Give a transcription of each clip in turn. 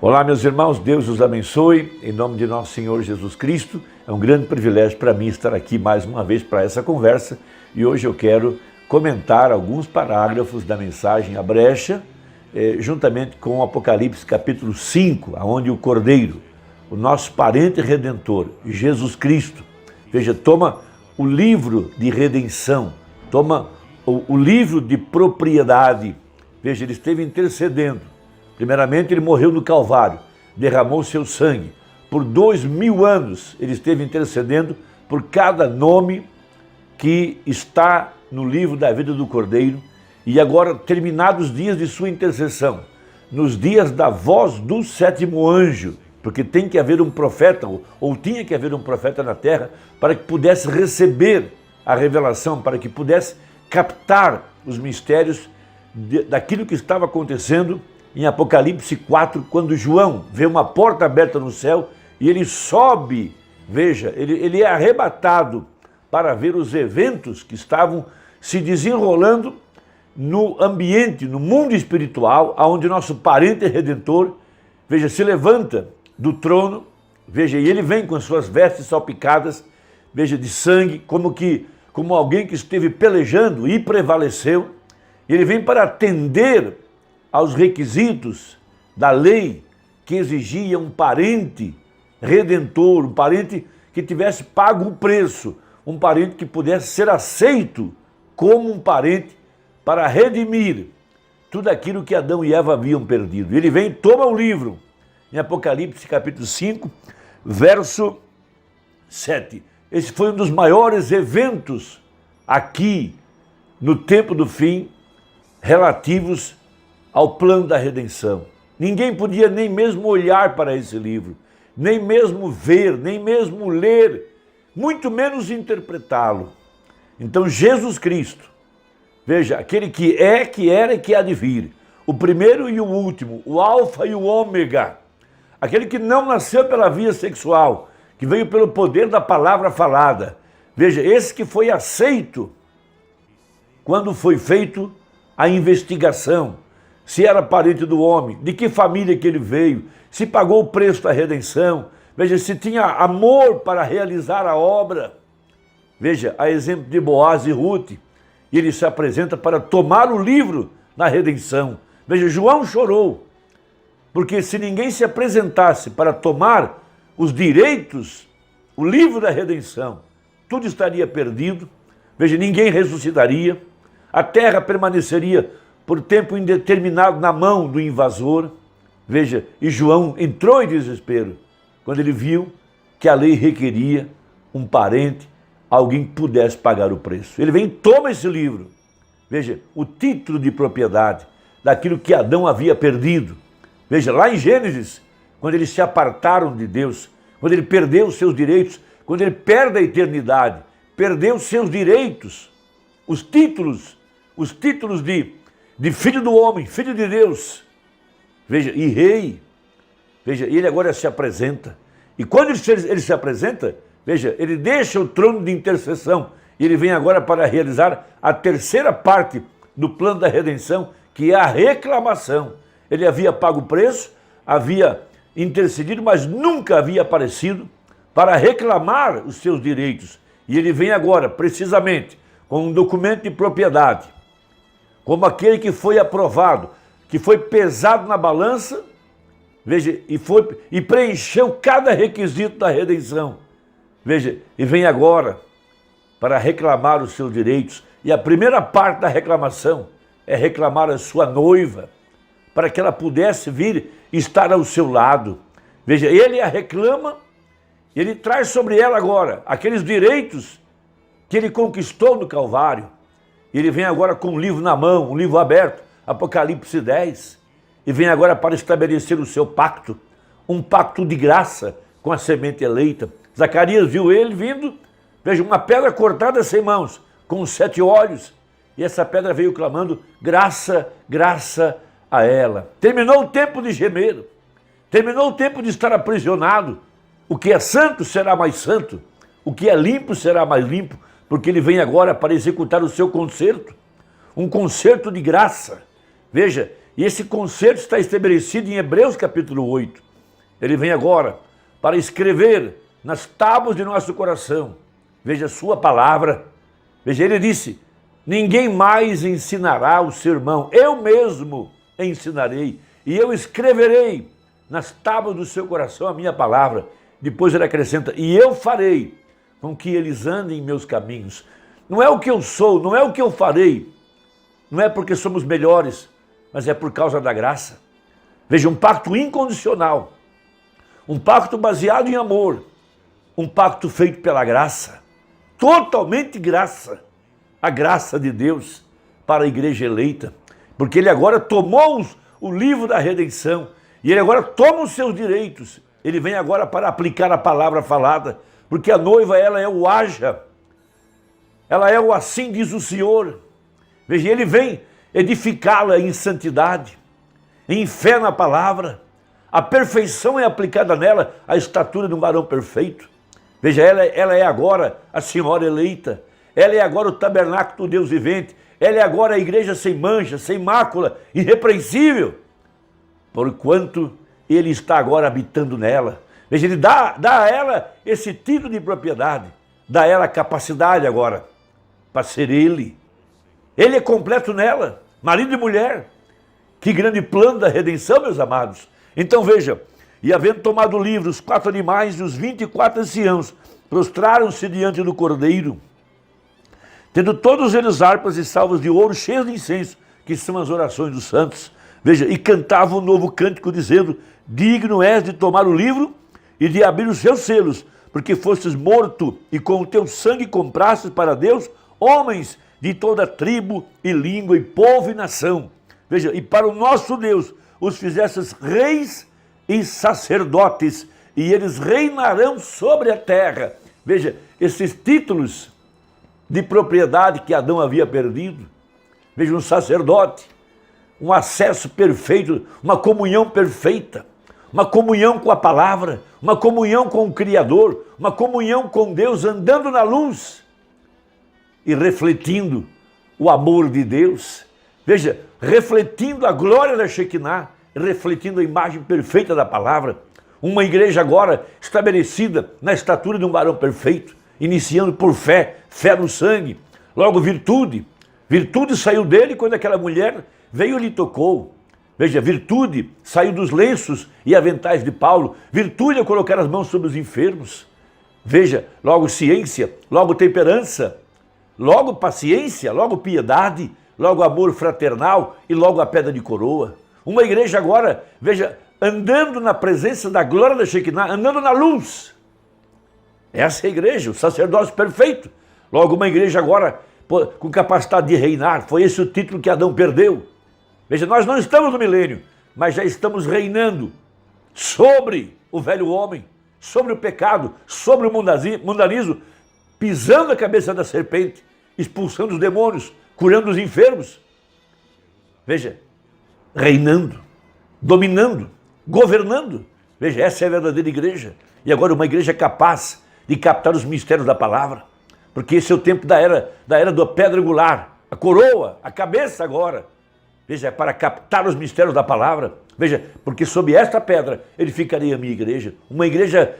Olá, meus irmãos, Deus os abençoe, em nome de nosso Senhor Jesus Cristo. É um grande privilégio para mim estar aqui mais uma vez para essa conversa e hoje eu quero comentar alguns parágrafos da mensagem A Brecha, juntamente com o Apocalipse capítulo 5, onde o Cordeiro, o nosso parente redentor, Jesus Cristo, veja, toma o livro de redenção, toma o livro de propriedade, veja, ele esteve intercedendo. Primeiramente, ele morreu no Calvário, derramou seu sangue. Por 2000 anos, ele esteve intercedendo por cada nome que está no livro da vida do Cordeiro. E agora, terminados os dias de sua intercessão, nos dias da voz do sétimo anjo, porque tem que haver um profeta, ou tinha que haver um profeta na terra, para que pudesse receber a revelação, para que pudesse captar os mistérios daquilo que estava acontecendo em Apocalipse 4, quando João vê uma porta aberta no céu e ele sobe, veja, ele é arrebatado para ver os eventos que estavam se desenrolando no ambiente, no mundo espiritual, onde nosso parente redentor, veja, se levanta do trono, veja, e ele vem com suas vestes salpicadas, veja, de sangue, como alguém que esteve pelejando e prevaleceu. Ele vem para atender aos requisitos da lei que exigia um parente redentor, um parente que tivesse pago o preço, um parente que pudesse ser aceito como um parente para redimir tudo aquilo que Adão e Eva haviam perdido. Ele vem e toma o livro, em Apocalipse capítulo 5, verso 7. Esse foi um dos maiores eventos aqui no tempo do fim, relativos ao plano da redenção. Ninguém podia nem mesmo olhar para esse livro, nem mesmo ver, nem mesmo ler, muito menos interpretá-lo. Então Jesus Cristo, veja, aquele que é, que era e que há de vir, o primeiro e o último, o alfa e o ômega, aquele que não nasceu pela via sexual, que veio pelo poder da palavra falada. Veja, esse que foi aceito quando foi feito a investigação, se era parente do homem, de que família que ele veio, se pagou o preço da redenção, veja, se tinha amor para realizar a obra. Veja, a exemplo de Boaz e Ruth, ele se apresenta para tomar o livro da redenção. Veja, João chorou, porque se ninguém se apresentasse para tomar os direitos, o livro da redenção, tudo estaria perdido. Veja, ninguém ressuscitaria, a terra permaneceria por tempo indeterminado na mão do invasor. Veja, e João entrou em desespero quando ele viu que a lei requeria um parente, alguém que pudesse pagar o preço. Ele vem e toma esse livro. Veja, o título de propriedade daquilo que Adão havia perdido. Veja, lá em Gênesis, quando eles se apartaram de Deus, quando ele perdeu os seus direitos, quando ele perde a eternidade, perdeu os seus direitos, os títulos de filho do homem, filho de Deus, veja, e rei. Veja, ele agora se apresenta. E quando ele se apresenta, veja, ele deixa o trono de intercessão e ele vem agora para realizar a terceira parte do plano da redenção, que é a reclamação. Ele havia pago o preço, havia intercedido, mas nunca havia aparecido para reclamar os seus direitos. E ele vem agora, precisamente, com um documento de propriedade, como aquele que foi aprovado, que foi pesado na balança, veja, e preencheu cada requisito da redenção. Veja, e vem agora para reclamar os seus direitos. E a primeira parte da reclamação é reclamar a sua noiva, para que ela pudesse vir estar ao seu lado. Veja, ele a reclama, ele traz sobre ela agora aqueles direitos que ele conquistou no Calvário. Ele vem agora com um livro na mão, um livro aberto, Apocalipse 10, e vem agora para estabelecer o seu pacto, um pacto de graça com a semente eleita. Zacarias viu ele vindo, veja, uma pedra cortada sem mãos, com 7 olhos, e essa pedra veio clamando, graça, graça a ela. Terminou o tempo de gemer, terminou o tempo de estar aprisionado. O que é santo será mais santo, o que é limpo será mais limpo, porque ele vem agora para executar o seu concerto, um concerto de graça. Veja, E esse concerto está estabelecido em Hebreus capítulo 8. Ele vem agora para escrever nas tábuas de nosso coração. Veja a sua palavra. Veja, ele disse, ninguém mais ensinará o seu irmão, eu mesmo ensinarei. E eu escreverei nas tábuas do seu coração a minha palavra. Depois ele acrescenta, e eu farei com que eles andem em meus caminhos. Não é o que eu sou, não é o que eu farei. Não é porque somos melhores, mas é por causa da graça. Veja, um pacto incondicional. Um pacto baseado em amor. Um pacto feito pela graça. Totalmente graça. A graça de Deus para a igreja eleita. Porque ele agora tomou o livro da redenção. E ele agora toma os seus direitos. Ele vem agora para aplicar a palavra falada. Porque a noiva, ela é o haja. Ela é o assim diz o Senhor. Veja, ele vem edificá-la em santidade, em fé na palavra. A perfeição é aplicada nela, a estatura de um varão perfeito. Veja, ela é agora a senhora eleita. Ela é agora o tabernáculo do Deus vivente. Ela é agora a igreja sem mancha, sem mácula, irrepreensível. Porquanto ele está agora habitando nela. Veja, ele dá a ela esse título de propriedade. Dá a ela a capacidade agora para ser ele. Ele é completo nela, marido e mulher. Que grande plano da redenção, meus amados. Então veja, e havendo tomado o livro, os 4 animais e os 24 anciãos prostraram-se diante do Cordeiro, tendo todos eles harpas e salvas de ouro cheias de incenso, que são as orações dos santos. Veja, e cantavam um novo cântico, dizendo, digno és de tomar o livro e de abrir os seus selos, porque fostes morto e com o teu sangue comprastes para Deus homens de toda tribo e língua e povo e nação. Veja, e para o nosso Deus os fizestes reis e sacerdotes, e eles reinarão sobre a terra. Veja, esses títulos de propriedade que Adão havia perdido. Veja, um sacerdote, um acesso perfeito, uma comunhão perfeita, uma comunhão com a palavra, uma comunhão com o Criador, uma comunhão com Deus, andando na luz e refletindo o amor de Deus. Veja, refletindo a glória da Shekinah, refletindo a imagem perfeita da palavra. Uma igreja agora estabelecida na estatura de um varão perfeito, iniciando por fé, fé no sangue. Logo, virtude. Virtude saiu dele quando aquela mulher veio e lhe tocou. Veja, virtude saiu dos lenços e aventais de Paulo. Virtude é colocar as mãos sobre os enfermos. Veja, logo ciência, logo temperança, logo paciência, logo piedade, logo amor fraternal e logo a pedra de coroa. Uma igreja agora, veja, andando na presença da glória da Shekinah, andando na luz. Essa é a igreja, o sacerdócio perfeito. Logo, uma igreja agora com capacidade de reinar. Foi esse o título que Adão perdeu. Veja, nós não estamos no milênio, mas já estamos reinando sobre o velho homem, sobre o pecado, sobre o mundanismo, pisando a cabeça da serpente, expulsando os demônios, curando os enfermos. Veja, reinando, dominando, governando. Veja, essa é a verdadeira igreja. E agora uma igreja capaz de captar os mistérios da palavra, porque esse é o tempo da era da pedra angular, a coroa, a cabeça agora. Veja, é para captar os mistérios da palavra. Veja, porque sob esta pedra edificaria a minha igreja. Uma igreja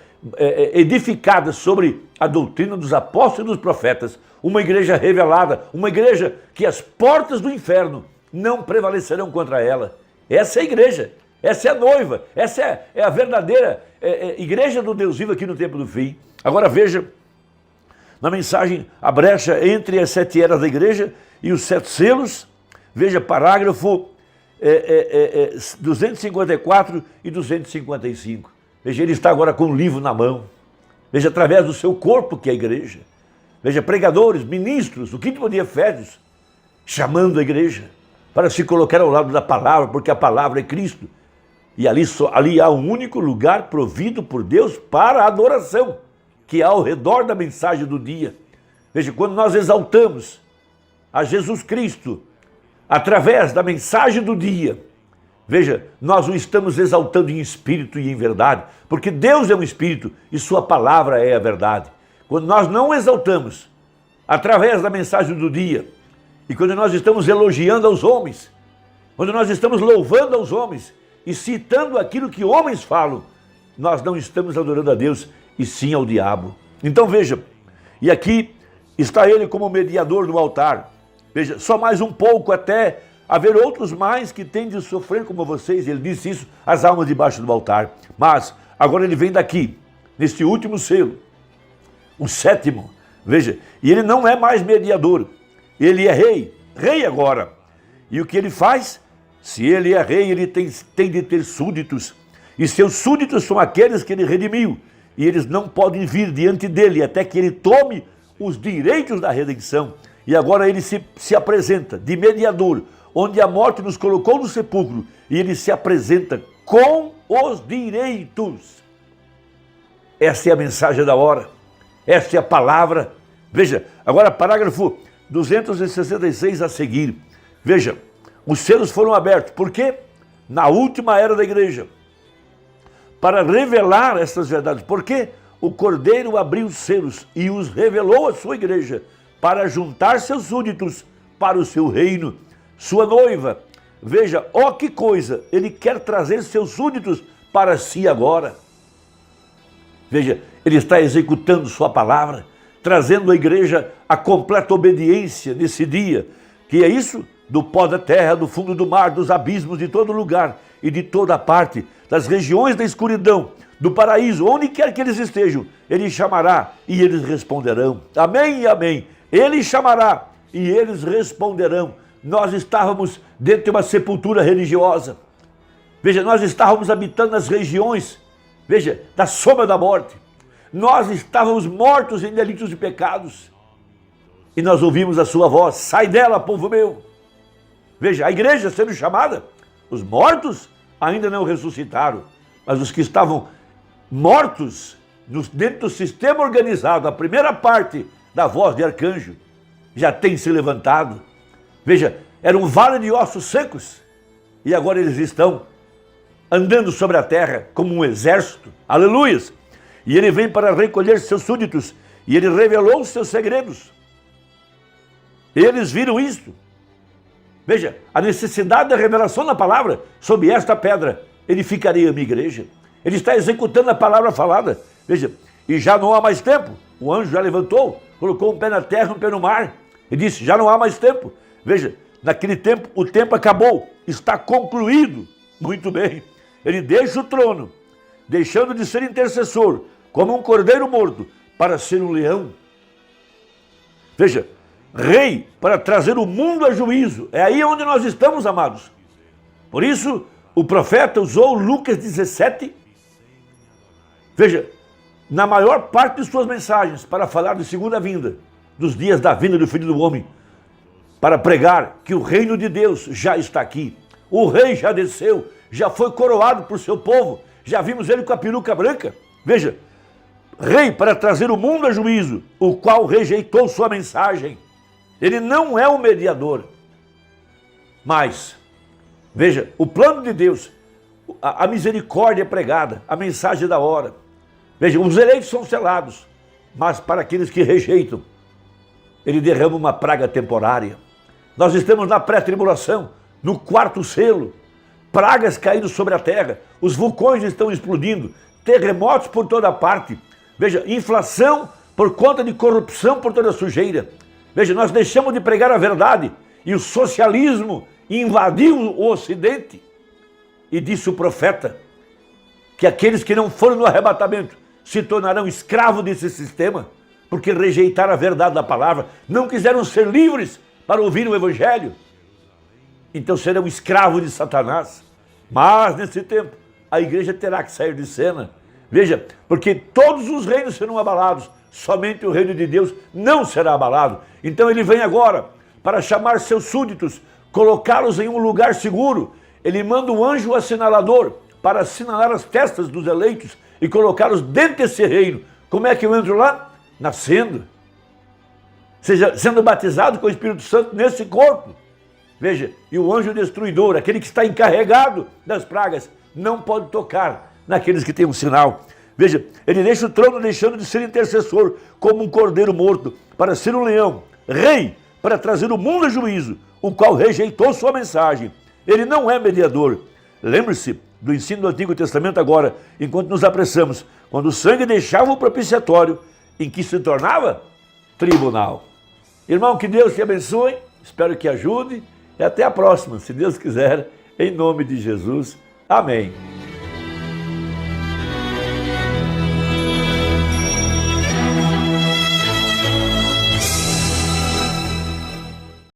edificada sobre a doutrina dos apóstolos e dos profetas. Uma igreja revelada, uma igreja que as portas do inferno não prevalecerão contra ela. Essa é a igreja, essa é a noiva, essa é a verdadeira igreja do Deus vivo aqui no tempo do fim. Agora veja, na mensagem, a brecha entre as 7 eras da igreja e os 7 selos. Veja, parágrafo 254 e 255. Veja, ele está agora com um livro na mão. Veja, através do seu corpo, que é a igreja. Veja, pregadores, ministros, o quinto de Efésios, chamando a igreja para se colocar ao lado da palavra, porque a palavra é Cristo. E ali há um único lugar provido por Deus para a adoração, que há ao redor da mensagem do dia. Veja, quando nós exaltamos a Jesus Cristo, através da mensagem do dia, veja, nós o estamos exaltando em espírito e em verdade, porque Deus é um espírito e sua palavra é a verdade. Quando nós não exaltamos através da mensagem do dia, e quando nós estamos elogiando aos homens, onde nós estamos louvando aos homens e citando aquilo que homens falam, nós não estamos adorando a Deus, e sim ao diabo. Então veja, e aqui está ele como mediador do altar. Veja, só mais um pouco até haver outros mais que têm de sofrer como vocês. Ele disse isso, as almas debaixo do altar. Mas agora ele vem daqui, neste último selo, o sétimo. Veja, e ele não é mais mediador, ele é rei, rei agora. E o que ele faz? Se ele é rei, ele tem de ter súditos. E seus súditos são aqueles que ele redimiu. E eles não podem vir diante dele até que ele tome os direitos da redenção. E agora ele se apresenta de mediador, onde a morte nos colocou no sepulcro. E ele se apresenta com os direitos. Essa é a mensagem da hora. Essa é a palavra. Veja, agora parágrafo 266 a seguir. Veja, os selos foram abertos. Por quê? Na última era da igreja. Para revelar essas verdades. Porque o Cordeiro abriu os selos e os revelou à sua igreja para juntar seus súditos para o seu reino. Sua noiva. Veja, ó que coisa, ele quer trazer seus súditos para si agora. Veja, ele está executando sua palavra, trazendo à igreja a completa obediência nesse dia. Que é isso? Do pó da terra, do fundo do mar, dos abismos, de todo lugar e de toda parte, das regiões da escuridão, do paraíso, onde quer que eles estejam, ele chamará e eles responderão. Amém e amém. Ele chamará e eles responderão. Nós estávamos dentro de uma sepultura religiosa. Veja, nós estávamos habitando nas regiões, veja, da sombra da morte. Nós estávamos mortos em delitos e pecados. E nós ouvimos a sua voz: sai dela, povo meu. Veja, a igreja sendo chamada, os mortos ainda não ressuscitaram, mas os que estavam mortos dentro do sistema organizado, a primeira parte da voz de arcanjo, já tem se levantado. Veja, era um vale de ossos secos, e agora eles estão andando sobre a terra como um exército. Aleluias! E ele vem para recolher seus súditos, e ele revelou os seus segredos. Eles viram isto. Veja, a necessidade da revelação da palavra sobre esta pedra edificarei a minha igreja. Ele está executando a palavra falada. Veja, e já não há mais tempo. O anjo já levantou, colocou um pé na terra, um pé no mar, e disse: já não há mais tempo. Veja, naquele tempo, o tempo acabou, está concluído. Muito bem. Ele deixa o trono, deixando de ser intercessor, como um cordeiro morto, para ser um leão. Veja, rei para trazer o mundo a juízo. É aí onde nós estamos, amados. Por isso, o profeta usou Lucas 17. Veja, na maior parte de suas mensagens, para falar de segunda vinda, dos dias da vinda do Filho do Homem, para pregar que o reino de Deus já está aqui. O rei já desceu, já foi coroado por seu povo, já vimos ele com a peruca branca. Veja, rei para trazer o mundo a juízo, o qual rejeitou sua mensagem. Ele não é o mediador. Mas, veja, o plano de Deus, a misericórdia pregada, a mensagem da hora. Veja, os eleitos são selados, mas para aqueles que rejeitam, ele derrama uma praga temporária. Nós estamos na pré-tribulação, no quarto selo, pragas caindo sobre a terra, os vulcões estão explodindo, terremotos por toda parte. Veja, inflação por conta de corrupção por toda a sujeira. Veja, nós deixamos de pregar a verdade e o socialismo invadiu o Ocidente. E disse o profeta que aqueles que não foram no arrebatamento se tornarão escravos desse sistema, porque rejeitaram a verdade da palavra, não quiseram ser livres para ouvir o evangelho. Então serão escravos de Satanás. Mas nesse tempo a igreja terá que sair de cena. Veja, porque todos os reinos serão abalados, somente o reino de Deus não será abalado. Então ele vem agora para chamar seus súditos, colocá-los em um lugar seguro. Ele manda um anjo assinalador para assinalar as testas dos eleitos e colocá-los dentro desse reino. Como é que eu entro lá? Nascendo. Seja, sendo batizado com o Espírito Santo nesse corpo. Veja, e o anjo destruidor, aquele que está encarregado das pragas, não pode tocar naqueles que têm um sinal. Veja, ele deixa o trono deixando de ser intercessor, como um cordeiro morto, para ser um leão, rei, para trazer o mundo a juízo, o qual rejeitou sua mensagem. Ele não é mediador. Lembre-se do ensino do Antigo Testamento agora, enquanto nos apressamos, quando o sangue deixava o propiciatório, em que se tornava tribunal. Irmão, que Deus te abençoe, espero que ajude, e até a próxima, se Deus quiser, em nome de Jesus. Amém.